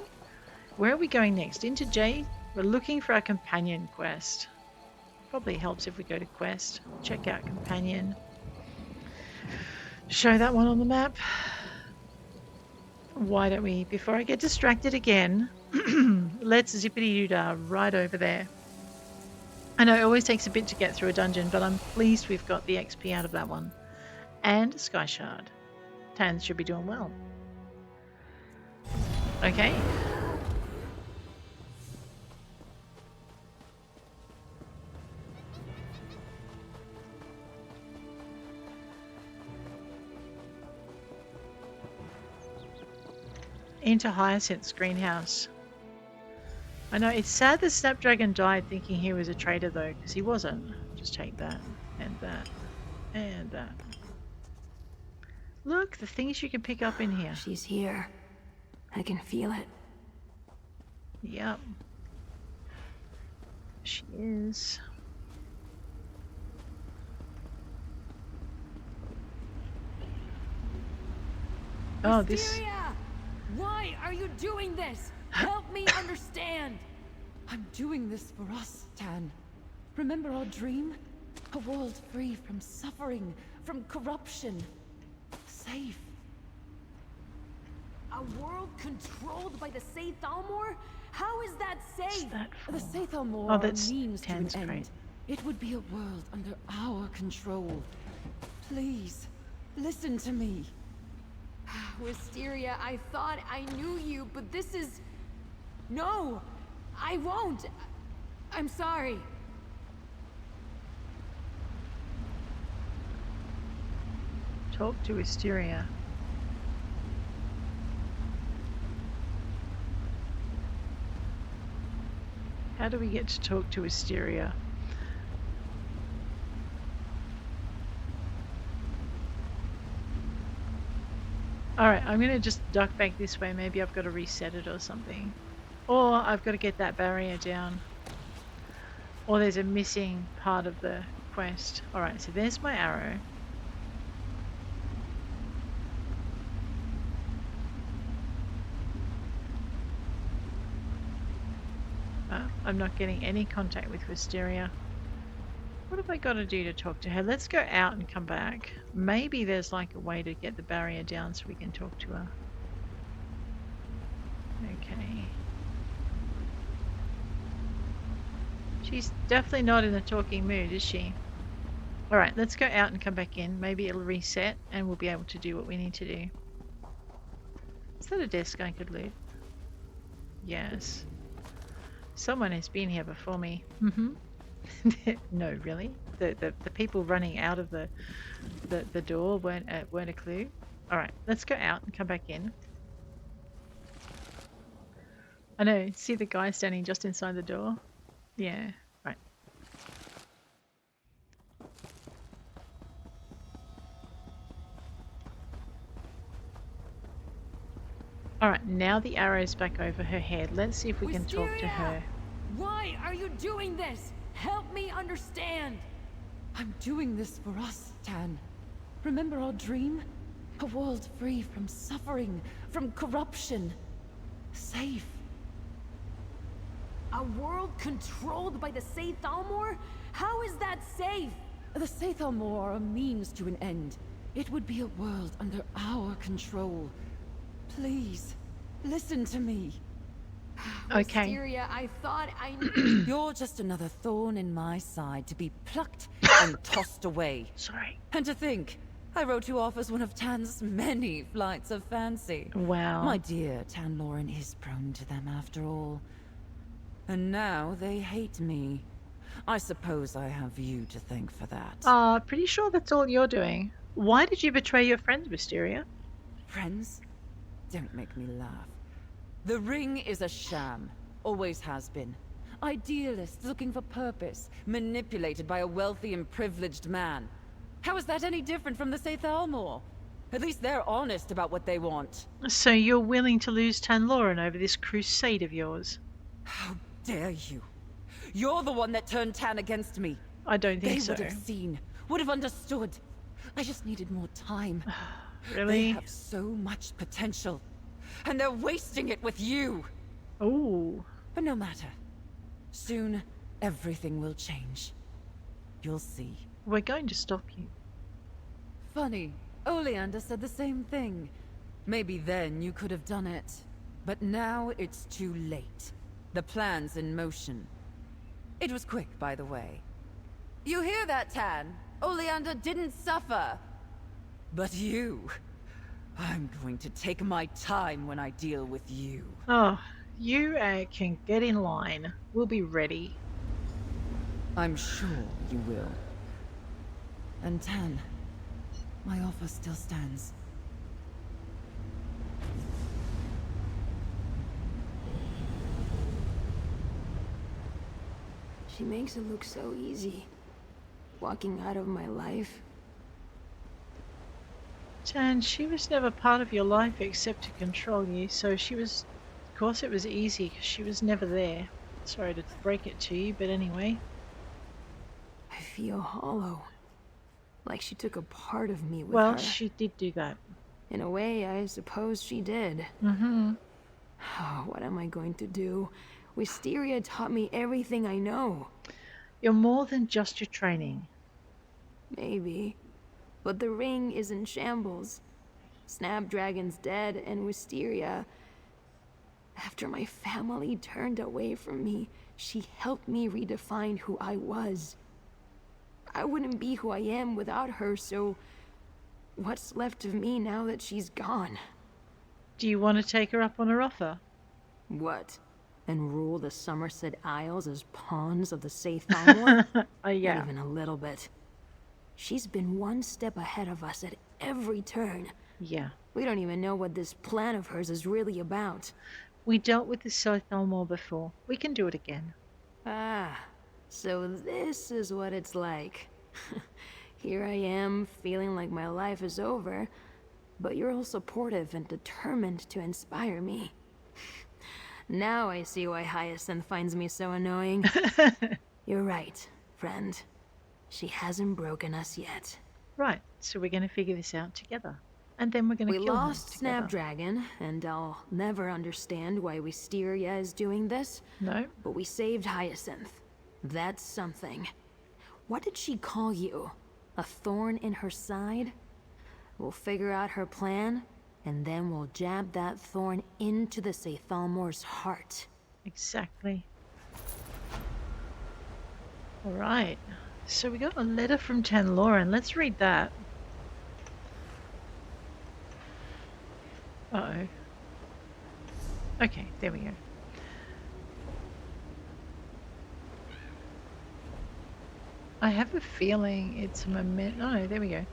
Speaker 1: Where are we going next? Into J? We're looking for our companion quest. Probably helps if we go to quest. Check out companion. Show that one on the map. Why don't we, before I get distracted again, let's zippity-doo-dah right over there. I know it always takes a bit to get through a dungeon, but I'm pleased we've got the XP out of that one. And Skyshard. Tans should be doing well. Okay. Into Hyacinth's greenhouse. I know, it's sad that Snapdragon died thinking he was a traitor though, because he wasn't. Just take that, and that, and that. Look, the things you can pick up in here.
Speaker 2: She's here. I can feel it.
Speaker 1: Yep. She is. Oh, this...
Speaker 8: Wisteria! Why are you doing this? Help me understand!
Speaker 12: I'm doing this for us, Tan. Remember our dream? A world free from suffering, from corruption. Safe.
Speaker 8: A world controlled by the Saith Almor? How is that safe?
Speaker 12: The Saith Almor
Speaker 1: Oh,
Speaker 12: are
Speaker 1: that's
Speaker 12: means to an
Speaker 1: Tan's
Speaker 12: end.
Speaker 1: great.
Speaker 12: It would be a world under our control. Please, listen to me.
Speaker 8: Wisteria, I thought I knew you, but this is... No! I won't! I'm sorry.
Speaker 1: Talk to Wisteria. How do we get to talk to Wisteria? Alright, I'm gonna just duck back this way. Maybe I've got to reset it or something. Or I've got to get that barrier down. Or there's a missing part of the quest. Alright, so there's my arrow. I'm not getting any contact with Wisteria. What have I got to do to talk to her? Let's go out and come back. Maybe there's like a way to get the barrier down so we can talk to her. Okay. She's definitely not in the talking mood, is she? Alright, let's go out and come back in. Maybe it'll reset and we'll be able to do what we need to do. Is that a desk I could loot? Yes. Someone has been here before me. No, really? The people running out of the door weren't a clue. Alright, let's go out and come back in. I know, see the guy standing just inside the door? Yeah, right. Alright, now the arrow's back over her head. Let's see if we can talk to her.
Speaker 8: Why are you doing this? Help me understand!
Speaker 12: I'm doing this for us, Tan. Remember our dream? A world free from suffering, from corruption. Safe.
Speaker 8: A world controlled by the Saith Almor? How is that safe?
Speaker 12: The Saith Almor are a means to an end. It would be a world under our control. Please, listen to me.
Speaker 1: Okay.
Speaker 2: Wisteria, I thought I
Speaker 12: You're just another thorn in my side to be plucked and tossed away.
Speaker 1: Sorry.
Speaker 12: And to think, I wrote you off as one of Tan's many flights of fancy.
Speaker 1: Wow.
Speaker 12: My dear, Tanlorin is prone to them after all. And now they hate me. I suppose I have you to thank for that.
Speaker 1: Pretty sure that's all you're doing. Why did you betray your friends, Wisteria?
Speaker 12: Friends? Don't make me laugh. The ring is a sham. Always has been. Idealists looking for purpose, manipulated by a wealthy and privileged man. How is that any different from the Saythalmor? At least they're honest about what they want.
Speaker 1: So you're willing to lose Tanlorin over this crusade of yours?
Speaker 12: How dare you? You're the one that turned Tan against me.
Speaker 1: I don't think so.
Speaker 12: They would have seen, would have understood. I just needed more time.
Speaker 1: Really?
Speaker 12: They have so much potential. And they're wasting it with you.
Speaker 1: Ooh.
Speaker 12: But no matter. Soon, everything will change. You'll see.
Speaker 1: We're going to stop you.
Speaker 12: Funny. Oleander said the same thing. Maybe then you could have done it. But now it's too late. The plan's in motion. It was quick, by the way. You hear that, Tan? Oleander didn't suffer. But you... I'm going to take my time when I deal with you.
Speaker 1: Oh, you can get in line. We'll be ready.
Speaker 12: I'm sure you will. And Tan, my offer still stands.
Speaker 2: She makes it look so easy. Walking out of my life.
Speaker 1: Tan, she was never part of your life except to control you, so she was... Of course it was easy, because she was never there. Sorry to break it to you, but anyway.
Speaker 2: I feel hollow. Like she took a part of me with her.
Speaker 1: Well, she did do that.
Speaker 2: In a way, I suppose she did.
Speaker 1: Mm-hmm.
Speaker 2: Oh, what am I going to do? Wisteria taught me everything I know.
Speaker 1: You're more than just your training.
Speaker 2: Maybe. But the ring is in shambles. Snapdragon's dead, and Wisteria... After my family turned away from me, she helped me redefine who I was. I wouldn't be who I am without her, so... What's left of me now that she's gone?
Speaker 1: Do you want to take her up on her offer?
Speaker 2: What? And rule the Somerset Isles as pawns of the Saythalmor?
Speaker 1: Yeah.
Speaker 2: Not even a little bit. She's been one step ahead of us at every turn.
Speaker 1: Yeah.
Speaker 2: We don't even know what this plan of hers is really about.
Speaker 1: We dealt with the Saythalmor before. We can do it again.
Speaker 2: Ah, so this is what it's like. Here I am, feeling like my life is over, but you're all supportive and determined to inspire me. Now I see why Hyacinth finds me so annoying. You're right, friend. She hasn't broken us yet.
Speaker 1: Right, so we're going to figure this out together. And then we're going to kill her together.
Speaker 2: We lost Snapdragon, and I'll never understand why Wisteria is doing this.
Speaker 1: No.
Speaker 2: But we saved Hyacinth. That's something. What did she call you? A thorn in her side? We'll figure out her plan, and then we'll jab that thorn into the Saythalmor's heart.
Speaker 1: Exactly. Alright. So we got a letter from Tanlorin. Let's read that. Uh-oh. Okay, there we go. I have a feeling it's a moment. Oh, no, there we go.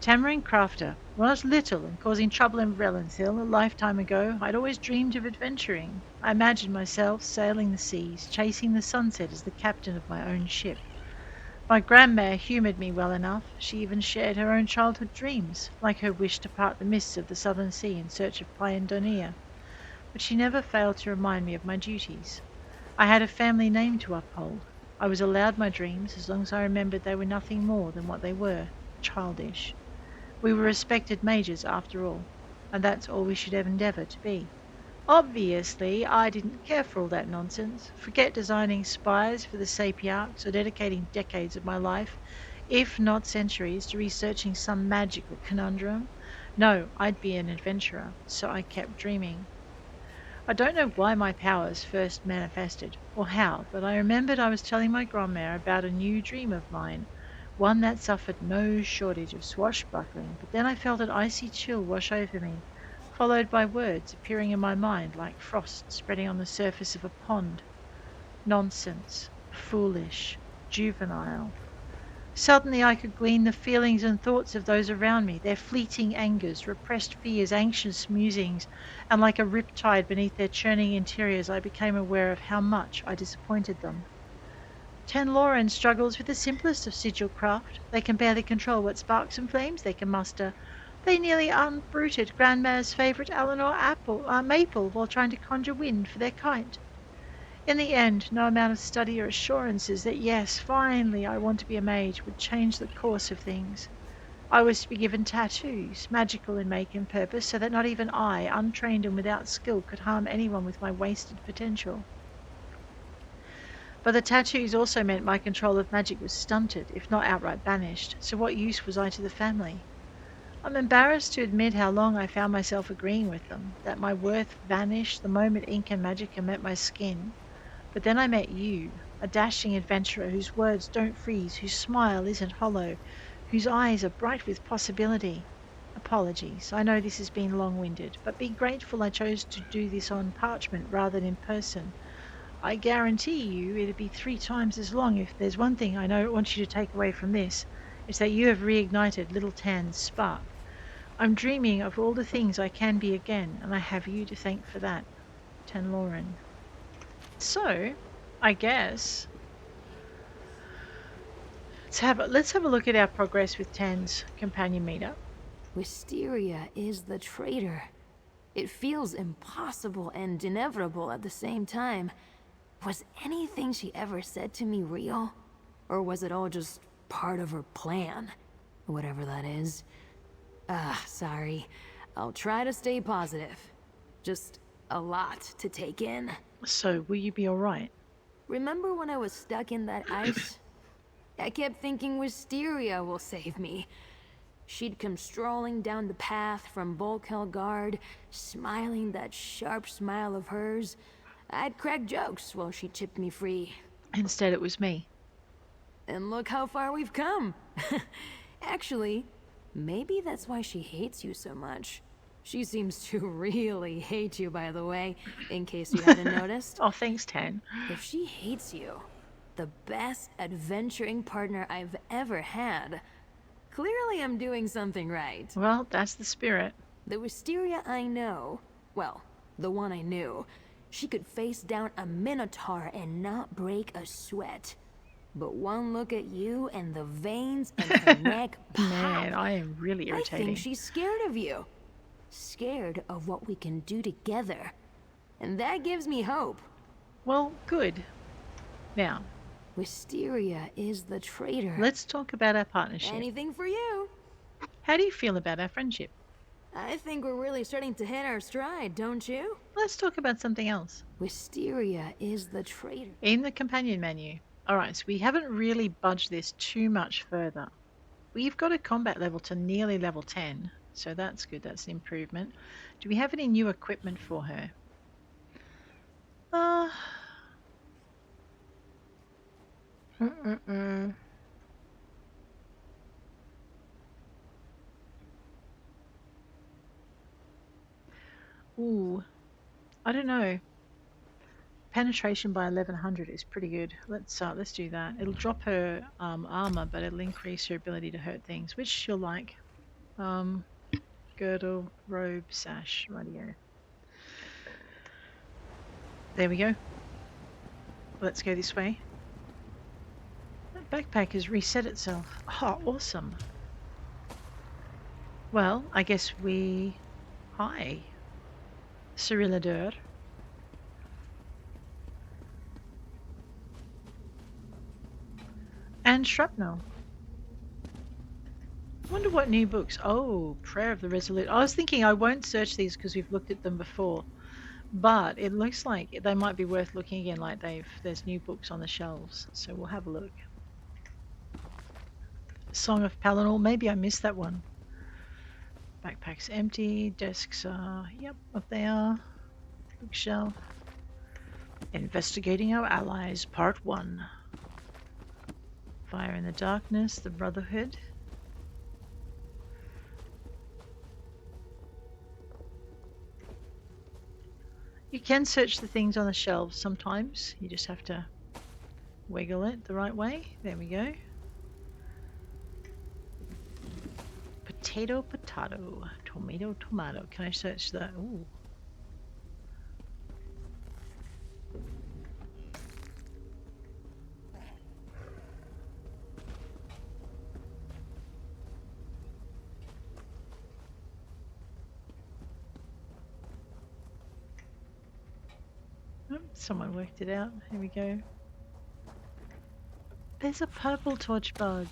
Speaker 1: S1-Crafter. When I was little and causing trouble in Relenshill a lifetime ago, I'd always dreamed of adventuring. I imagined myself sailing the seas, chasing the sunset as the captain of my own ship. My grandmare humoured me well enough. She even shared her own childhood dreams, like her wish to part the mists of the southern sea in search of Pyandonia. But she never failed to remind me of my duties. I had a family name to uphold. I was allowed my dreams as long as I remembered they were nothing more than what they were, childish. We were respected mages after all, and that's all we should endeavour to be. Obviously, I didn't care for all that nonsense. Forget designing spires for the Sapiarchs or dedicating decades of my life, if not centuries, to researching some magical conundrum. No, I'd be an adventurer, so I kept dreaming. I don't know why my powers first manifested, or how, but I remembered I was telling my grandmère about a new dream of mine, one that suffered no shortage of swashbuckling, but then I felt an icy chill wash over me, followed by words appearing in my mind like frost spreading on the surface of a pond. Nonsense, foolish, juvenile. Suddenly I could glean the feelings and thoughts of those around me, their fleeting angers, repressed fears, anxious musings, and like a riptide beneath their churning interiors I became aware of how much I disappointed them. Tanlorin struggles with the simplest of sigil craft. They can barely control what sparks and flames they can muster. They nearly uprooted Grandma's favourite Eleanor maple while trying to conjure wind for their kite. In the end, no amount of study or assurances that yes, finally I want to be a mage would change the course of things. I was to be given tattoos, magical in make and purpose, so that not even I, untrained and without skill, could harm anyone with my wasted potential. But the tattoos also meant my control of magic was stunted, if not outright banished, so what use was I to the family? I'm embarrassed to admit how long I found myself agreeing with them, that my worth vanished the moment ink and magic met my skin. But then I met you, a dashing adventurer whose words don't freeze, whose smile isn't hollow, whose eyes are bright with possibility. Apologies, I know this has been long-winded, but be grateful I chose to do this on parchment rather than in person. I guarantee you it'd be 3 times as long if there's one thing I want you to take away from this. It's that you have reignited little Tan's spark. I'm dreaming of all the things I can be again, and I have you to thank for that. Tanlorin. So, I guess let's have a look at our progress with Tan's companion meetup.
Speaker 2: Wisteria is the traitor. It feels impossible and inevitable at the same time. Was anything she ever said to me real? Or was it all just part of her plan? Whatever that is. Sorry. I'll try to stay positive. Just a lot to take in.
Speaker 1: So, will you be alright?
Speaker 2: Remember when I was stuck in that ice? I kept thinking Wisteria will save me. She'd come strolling down the path from Volkelgard, smiling that sharp smile of hers. I'd crack jokes while she tipped me free.
Speaker 1: Instead, it was me.
Speaker 2: And look how far we've come. Actually, maybe that's why she hates you so much. She seems to really hate you, by the way, in case you hadn't noticed.
Speaker 1: Oh, thanks, Tan.
Speaker 2: If she hates you, the best adventuring partner I've ever had, clearly I'm doing something right.
Speaker 1: Well, that's the spirit.
Speaker 2: The Wisteria I know, well, the one I knew, she could face down a minotaur and not break a sweat. But one look at you and the veins in her neck pop.
Speaker 1: Man, I am really irritating.
Speaker 2: I think she's scared of you. Scared of what we can do together. And that gives me hope.
Speaker 1: Well, good. Now,
Speaker 2: Wisteria is the traitor.
Speaker 1: Let's talk about our partnership.
Speaker 2: Anything for you.
Speaker 1: How do you feel about our friendship?
Speaker 2: I think we're really starting to hit our stride, don't you?
Speaker 1: Let's talk about something else.
Speaker 2: Wisteria is the traitor.
Speaker 1: In the companion menu. Alright, so we haven't really budged this too much further. We've got a combat level to nearly level 10. So that's good, that's an improvement. Do we have any new equipment for her? Ooh, I don't know. Penetration by 1100 is pretty good. Let's do that. It'll drop her armor, but it'll increase her ability to hurt things, which she'll like. Girdle, robe, sash, radio. There we go. Let's go this way. That backpack has reset itself. Oh, awesome. Well, I guess we... Hi. Cyrilladeur. And Shrapnel. Wonder what new books. Oh, Prayer of the Resolute. I was thinking I won't search these because we've looked at them before, but it looks like they might be worth looking again. Like there's new books on the shelves, so we'll have a look. Song of Palinor. Maybe I missed that one. Backpack's empty. Desks are, yep, up they are. Bookshelf. Investigating our allies, Part 1. Fire in the Darkness, the Brotherhood. You can search the things on the shelves sometimes. You just have to wiggle it the right way. There we go. Potato, potato. Tomato, tomato. Can I search that? Ooh. Oh, someone worked it out. Here we go. There's a purple torch bug.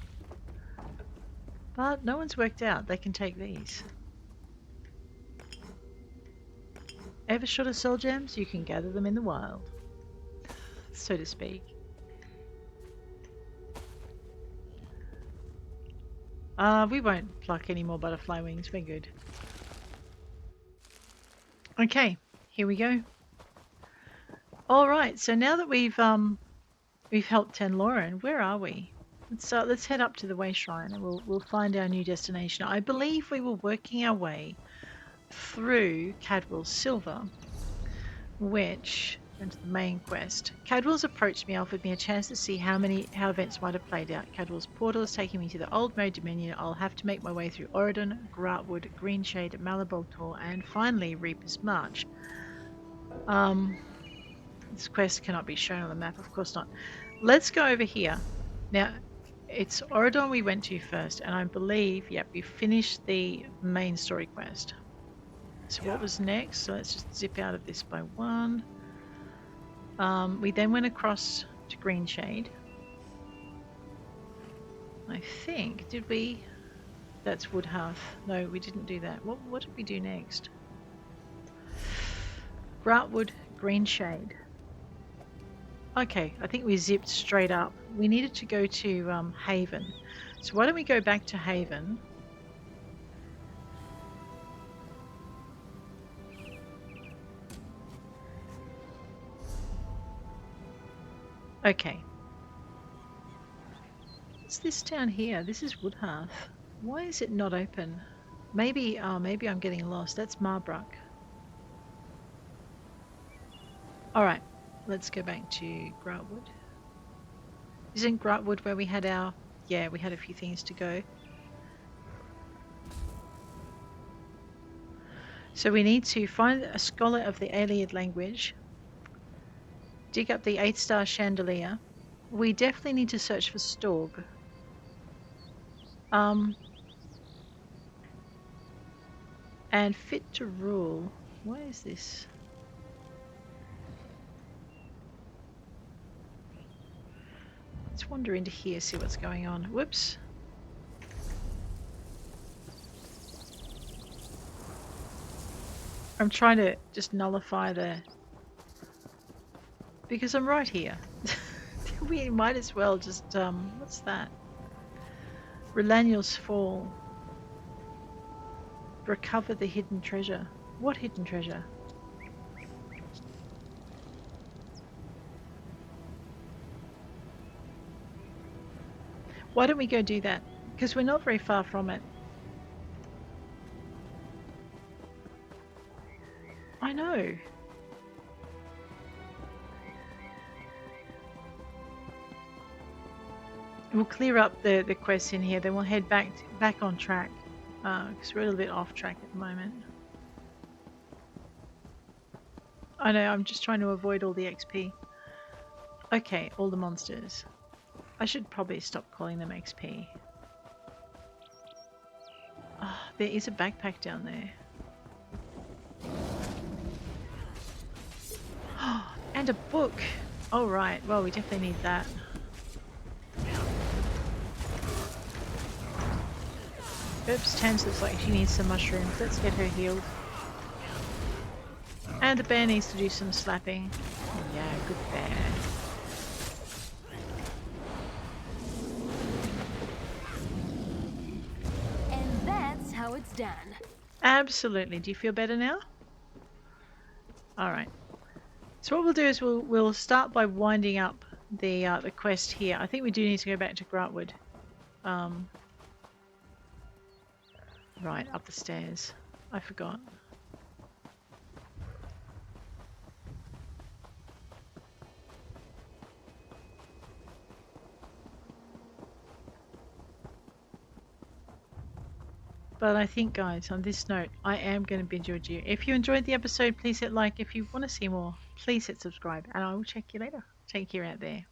Speaker 1: But no one's worked out they can take these. Ever short of soul gems? You can gather them in the wild, so to speak. We won't pluck any more butterfly wings. We're good. Okay, here we go. All right. So now that we've helped Tanlorin, where are we? Let's head up to the Way Shrine and we'll find our new destination. I believe we were working our way through Cadwell's Silver, which into the main quest. Cadwell's approached me, offered me a chance to see how events might have played out. Cadwell's portal is taking me to the Old Mode Dominion. I'll have to make my way through Oridon, Gratwood, Greenshade, Malabal Tor, and finally Reaper's March. This quest cannot be shown on the map, of course not. Let's go over here. Now, it's Oridon we went to first, and I believe, yep, we finished the main story quest. So what was next? So let's just zip out of this by one. We then went across to Greenshade. I think, did we? That's Woodhearth. No, we didn't do that. What did we do next? Gratwood, Greenshade. Okay, I think we zipped straight up. We needed to go to Haven. So why don't we go back to Haven? Okay. What's this down here? This is Woodhearth. Why is it not open? Maybe I'm getting lost. That's Marbruck. Alright, let's go back to Gratwood. Isn't Gratwood where we had our... Yeah, we had a few things to go. So we need to find a scholar of the Aliad language. Dig up the 8-star chandelier. We definitely need to search for Storg. And fit to rule. Why is this? Let's wander into here, see what's going on. Whoops. I'm trying to just nullify the... Because I'm right here. We might as well just, what's that? Relaniel's Fall. Recover the hidden treasure. What hidden treasure? Why don't we go do that? Because we're not very far from it. I know. We'll clear up the quests in here, then we'll head back on track. Because we're a little bit off track at the moment. I know, I'm just trying to avoid all the XP. Okay, all the monsters. I should probably stop calling them XP. Oh, there is a backpack down there. Oh, and a book! Oh right, well we definitely need that. Oops, Tans looks like she needs some mushrooms. Let's get her healed. And the bear needs to do some slapping. Yeah, good bear.
Speaker 2: And that's how it's done.
Speaker 1: Absolutely. Do you feel better now? All right. So what we'll do is we'll start by winding up the quest here. I think we do need to go back to Grantwood. Right, up the stairs. I forgot. But I think, guys, on this note, I am going to bid you adieu. If you enjoyed the episode, please hit like. If you want to see more, please hit subscribe. And I will check you later. Take care out there.